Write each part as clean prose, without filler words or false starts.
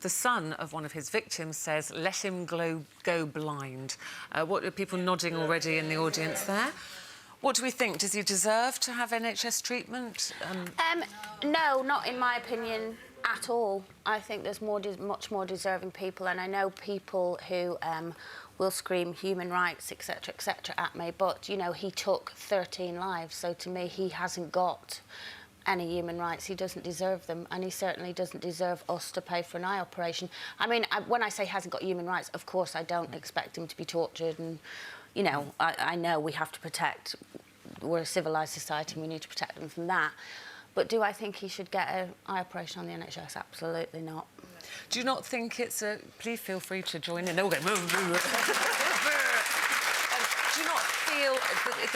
The son of one of his victims says, let him go blind. What are people nodding already in the audience there? What do we think? Does he deserve to have NHS treatment? No, not in my opinion at all. I think there's much more deserving people, and I know people who will scream human rights, etc., at me, but, you know, he took 13 lives, so to me he hasn't got any human rights. He doesn't deserve them, and he certainly doesn't deserve us to pay for an eye operation. I mean, when I say hasn't got human rights, of course I don't expect him to be tortured, and, you know, I know we have to protect, we're a civilised society and we need to protect them from that. But do I think he should get an eye operation on the NHS? Absolutely not. Do you not think it's a... Please feel free to join in. Okay. Do you not feel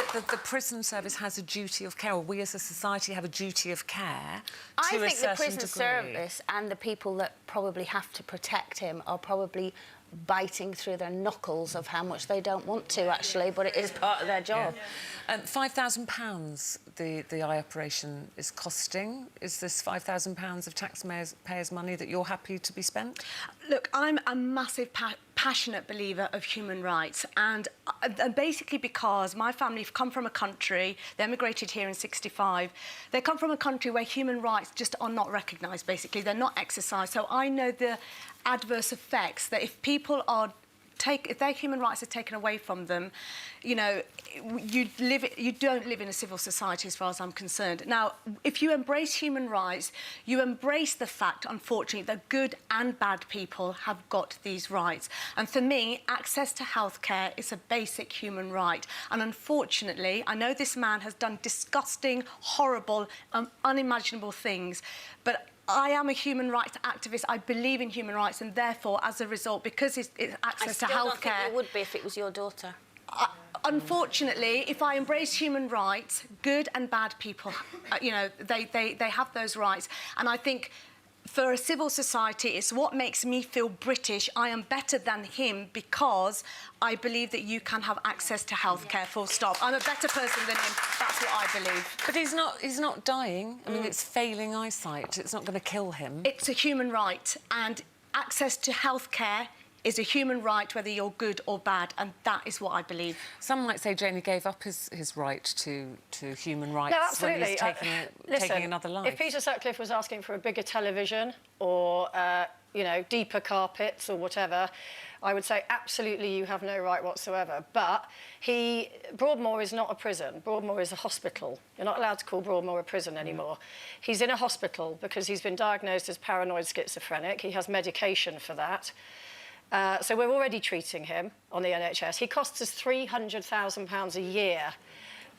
that the prison service has a duty of care, or we as a society have a duty of care to a certain degree? I think the prison service and the people that probably have to protect him are probably biting through their knuckles of how much they don't want to, actually, but it is part of their job. Yeah. £5,000 the eye operation is costing. Is this £5,000 of taxpayers' money that you're happy to be spent? Look, I'm a massive passionate believer of human rights, and basically because my family have come from a country, they emigrated here in '65, they come from a country where human rights just are not recognised, basically, they're not exercised, so I know the adverse effects that if people are if their human rights are taken away from them, you know, you don't live in a civil society as far as I'm concerned. Now, if you embrace human rights, you embrace the fact, unfortunately, that good and bad people have got these rights. And for me, access to healthcare is a basic human right. And unfortunately, I know this man has done disgusting, horrible, unimaginable things, but I am a human rights activist. I believe in human rights, and therefore, as a result, because it's access to healthcare... I still don't think it would be if it was your daughter. Unfortunately, if I embrace human rights, good and bad people, you know, they have those rights. And I think for a civil society, it's what makes me feel British. I am better than him because I believe that you can have access to healthcare, full stop. I'm a better person than him. That's what I believe. But he's not dying. I mean, it's failing eyesight. It's not going to kill him. It's a human right, and access to healthcare is a human right, whether you're good or bad, and that is what I believe. Some might say Jamie gave up his right to human rights. No, absolutely. When he's taking another life. If Peter Sutcliffe was asking for a bigger television or, you know, deeper carpets or whatever, I would say absolutely you have no right whatsoever. But Broadmoor is not a prison. Broadmoor is a hospital. You're not allowed to call Broadmoor a prison anymore. He's in a hospital because he's been diagnosed as paranoid schizophrenic. He has medication for that. So we're already treating him on the NHS. He costs us £300,000 a year,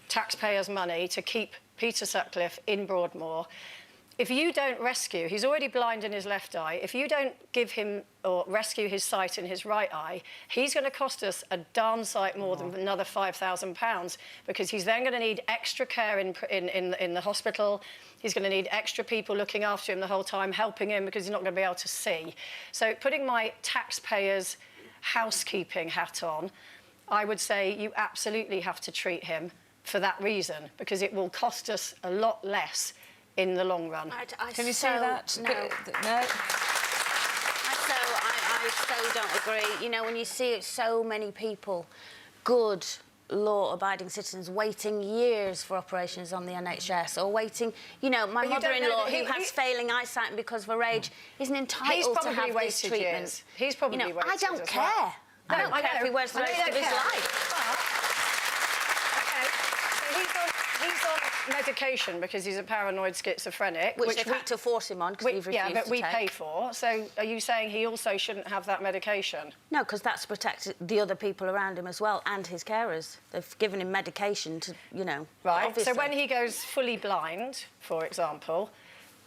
taxpayers' money, to keep Peter Sutcliffe in Broadmoor. If you don't rescue, he's already blind in his left eye, if you don't give him or rescue his sight in his right eye, he's going to cost us a darn sight more than another £5,000, because he's then going to need extra care in the hospital. He's going to need extra people looking after him the whole time, helping him, because he's not going to be able to see. So putting my taxpayers' housekeeping hat on, I would say you absolutely have to treat him for that reason, because it will cost us a lot less in the long run. Can you say that? No. No? I so don't agree. You know, when you see so many people, good law-abiding citizens, waiting years for operations on the NHS, or waiting... You know, my mother-in-law, who has failing eyesight because of her age, isn't entitled to have this treatment. Years. He's probably wasted years. I don't care. Well. I don't care if he wears the rest of his life. He's on medication because he's a paranoid schizophrenic, which they've had to force him on because he's refused to take. Yeah, but we pay for. So are you saying he also shouldn't have that medication? No, because that's to protect the other people around him as well, and his carers. They've given him medication to, you know... Right, obviously. So when he goes fully blind, for example,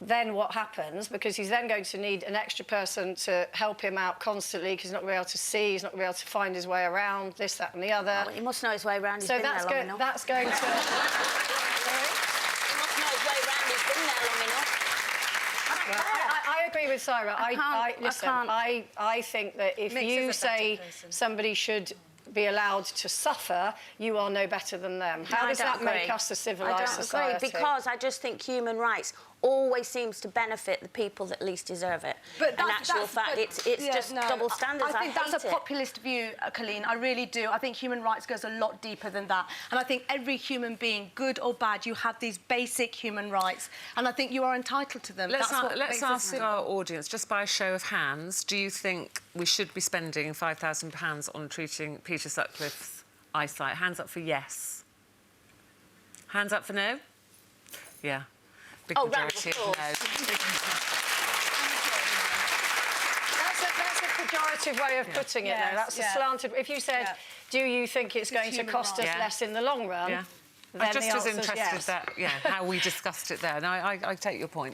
then what happens? Because he's then going to need an extra person to help him out constantly, because he's not going to be able to see, he's not going to be able to find his way around, this, that and the other. Oh, well, he must know his way around, he's so been there long enough. That's going to... I agree with Sarah. I think that if you say somebody should be allowed to suffer, you are no better than them. How does that make us a civilised society? I don't agree, because I just think human rights always seems to benefit the people that least deserve it. But in actual fact, it's just double standards. I think hate that's a it. populist view, Colleen. I really do. I think human rights goes a lot deeper than that. And I think every human being, good or bad, you have these basic human rights. And I think you are entitled to them. Let's That's what ask our audience, just by a show of hands, do you think we should be spending £5,000 on treating Peter Sutcliffe's eyesight? Hands up for yes. Hands up for no? Yeah. Big majority of no. That's a pejorative way of putting it, though. That's a slanted... If you said, do you think it's going to cost us less in the long run? Yeah. Then I'm just the as answer's interested yes. that, how we discussed it there. No, I take your point.